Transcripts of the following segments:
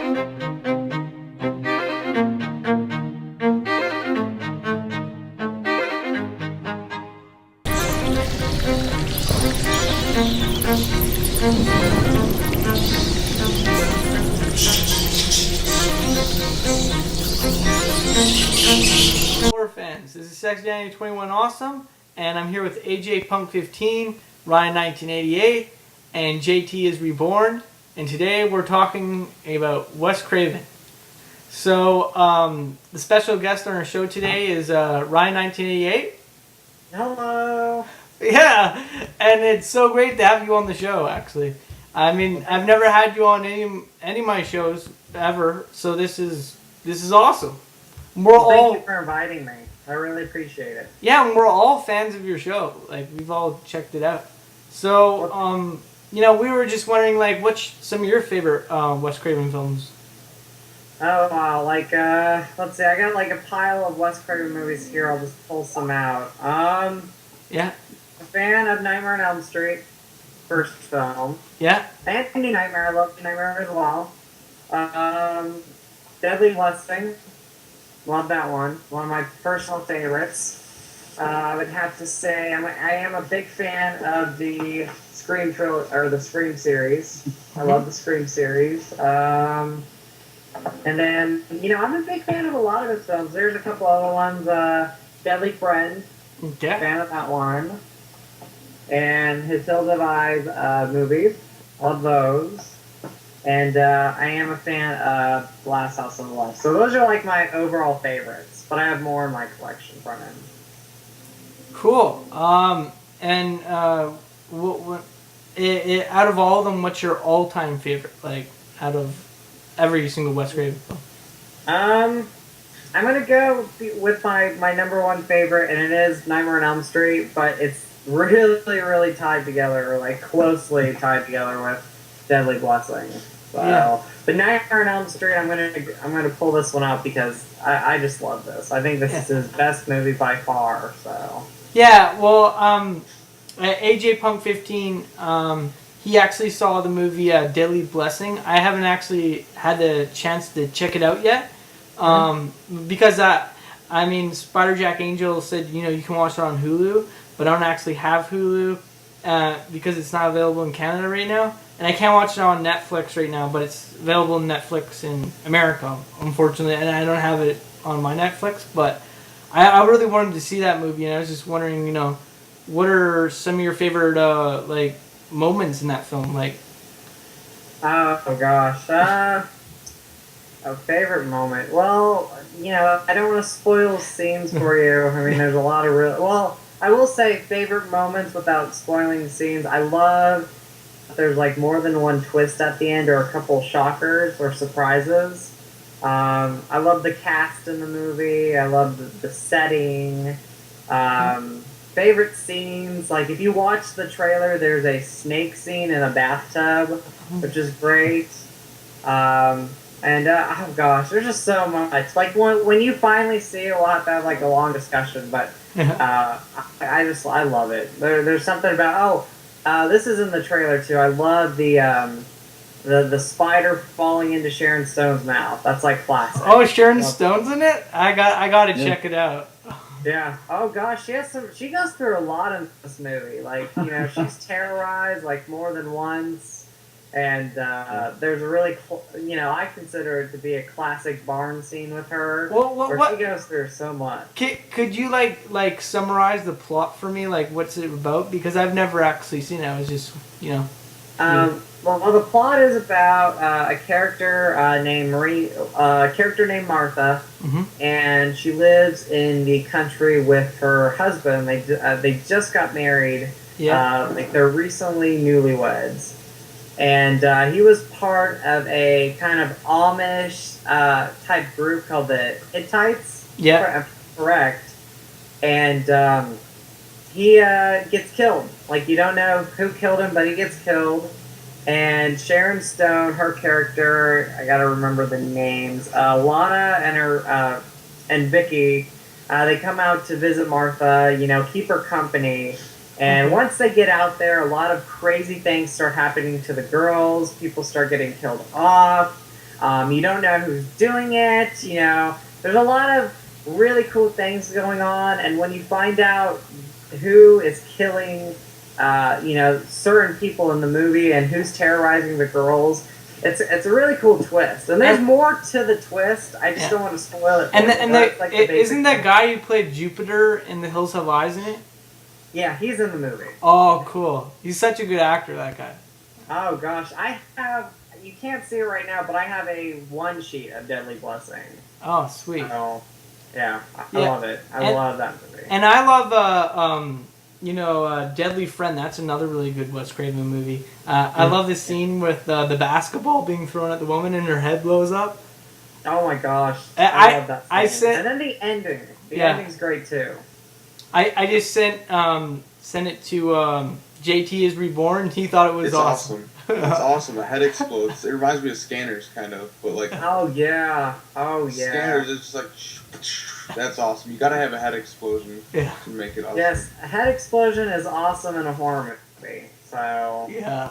Horror fans, this is Sex Danny 21 Awesome, and I'm here with AJ Punk 15, Rhine 1988, and JT is Reborn, and today we're talking about Wes Craven. So, the special guest on our show today is Rhine 1988. Hello. Yeah, and it's so great to have you on the show, actually. I mean, I've never had you on any of my shows ever, so this is awesome. Thank you for inviting me. I really appreciate it. Yeah, and we're all fans of your show. Like, we've all checked it out. So, we were just wondering, like, what's some of your favorite Wes Craven films? Oh, wow. Let's see. I got, a pile of Wes Craven movies here. I'll just pull some out. Yeah. A fan of Nightmare on Elm Street. First film. Yeah. And New Nightmare. I love Nightmare as well. Deadly Blessing. Love that one. One of my personal favorites. I would have to say I am a big fan of the Scream the Scream series. I love the Scream series. And then, I'm a big fan of a lot of his films. There's a couple other ones. Deadly Friend. Okay. Fan of that one. And his Hills of Eyes movies. Love those. And I am a fan of Glass House on the Left. So those are my overall favorites. But I have more in my collection from him. Cool. And out of all of them, what's your all-time favorite? Like, out of every single Wes Craven film? I'm going to go with my number one favorite, and it is Nightmare on Elm Street, but it's really, really tied together, or closely tied together with Deadly Blessing. So, yeah. But Nightmare on Elm Street, I'm gonna pull this one out because I just love this. I think this is his best movie by far. So. Yeah. Well, AJ Punk 15, he actually saw the movie Deadly Blessing. I haven't actually had the chance to check it out yet, because Spider Jack Angel said you can watch it on Hulu, but I don't actually have Hulu because it's not available in Canada right now. And I can't watch it on Netflix right now, but it's available on Netflix in America, unfortunately. And I don't have it on my Netflix, but I really wanted to see that movie, and I was just wondering, what are some of your favorite moments in that film? Oh gosh, a favorite moment. Well, I don't want to spoil scenes for you. I mean, there's a lot of I will say favorite moments without spoiling the scenes. I love. There's more than one twist at the end, or a couple shockers or surprises. I love the cast in the movie. I love the setting. Favorite scenes, if you watch the trailer, there's a snake scene in a bathtub, which is great. Oh gosh, there's just so much. When you finally see it, we'll have to have a long discussion. But I love it. There's something about this is in the trailer too. I love the spider falling into Sharon Stone's mouth. That's classic. Oh, Sharon Stone's in it? I got to check it out. Yeah. Oh gosh, she goes through a lot in this movie. She's terrorized more than once. And there's a really, I consider it to be a classic barn scene with her, where she goes through so much. Could you summarize the plot for me? What's it about? Because I've never actually seen it. I was just, Well, the plot is about a character named Martha, and she lives in the country with her husband. They just got married. Yeah. They're recently newlyweds. And he was part of a kind of Amish type group called the Hittites. Yeah. Correct. And he gets killed. You don't know who killed him, but he gets killed. And Sharon Stone, her character, I gotta remember the names, Lana and her and Vicky, they come out to visit Martha, keep her company. And once they get out there, a lot of crazy things start happening to the girls. People start getting killed off. You don't know who's doing it. You know, there's a lot of really cool things going on, and when you find out who is killing, you know, certain people in the movie and who's terrorizing the girls, it's a really cool twist. And there's more to the twist. I just don't want to spoil it. Isn't that guy who played Jupiter in The Hills Have Eyes in it? Yeah, he's in the movie. Oh, cool. He's such a good actor, that guy. Oh gosh, I have. You can't see it right now, but I have a one sheet of Deadly Blessing. Oh, sweet. So, yeah, I love it. I love that movie. And I love, you know, Deadly Friend. That's another really good Wes Craven movie. I love this scene with the basketball being thrown at the woman and her head blows up. Oh my gosh, I love that scene. And then the ending. The ending's great too. I just sent it to JT is Reborn. He thought it was awesome. It's awesome. The head explodes. It reminds me of Scanners, kind of, but like. Oh yeah. Scanners is just like. That's awesome. You gotta have a head explosion to make it awesome. Yes, a head explosion is awesome in a horror movie. So. Yeah.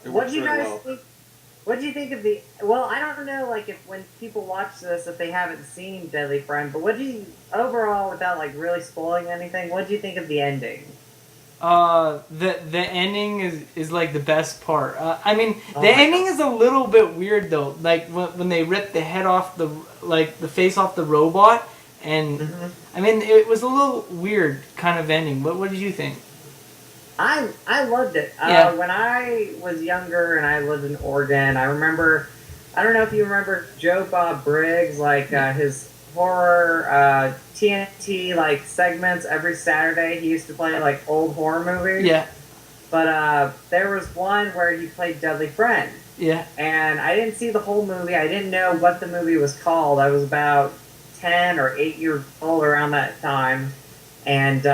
What do you guys think? What do you think of the? Well, I don't know, like if when people watch this, if they haven't seen Deadly Friend, but what do you overall, without like really spoiling anything, what do you think of the ending? The ending is like the best part. I mean, the ending is a little bit weird though. Like when they rip the head off the face off the robot, and I mean it was a little weird kind of ending. What did you think? I loved it. When I was younger and I lived in Oregon, I remember. I don't know if you remember Joe Bob Briggs, like his horror TNT like segments every Saturday. He used to play like old horror movies. Yeah. But there was one where he played Deadly Friend. Yeah. And I didn't see the whole movie. I didn't know what the movie was called. I was about 10 or 8 years old around that time. And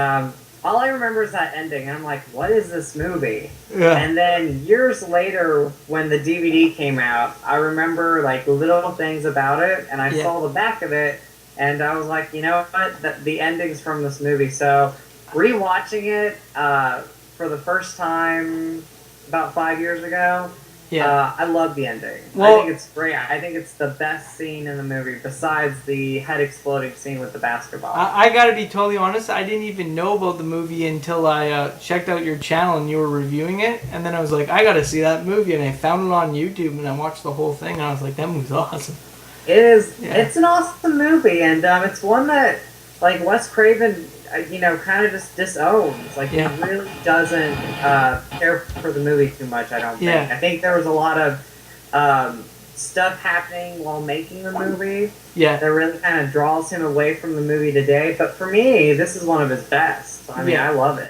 all I remember is that ending. And I'm like, what is this movie? Yeah. And then years later, when the DVD came out, I remember like little things about it. And I saw the back of it. And I was like, you know what? The ending's from this movie. So rewatching it for the first time about 5 years ago, I love the ending. Well, I think it's great. I think it's the best scene in the movie besides the head exploding scene with the basketball. I gotta be totally honest, I didn't even know about the movie until I checked out your channel and you were reviewing it, and then I was like, I gotta see that movie, and I found it on YouTube and I watched the whole thing and I was like, that movie's awesome. It is. Yeah. It's an awesome movie, and it's one that, like, Wes Craven, you know, kind of just disowns. Like, he really doesn't care for the movie too much, I don't think. I think there was a lot of stuff happening while making the movie that really kind of draws him away from the movie today. But for me, this is one of his best. I mean, I love it.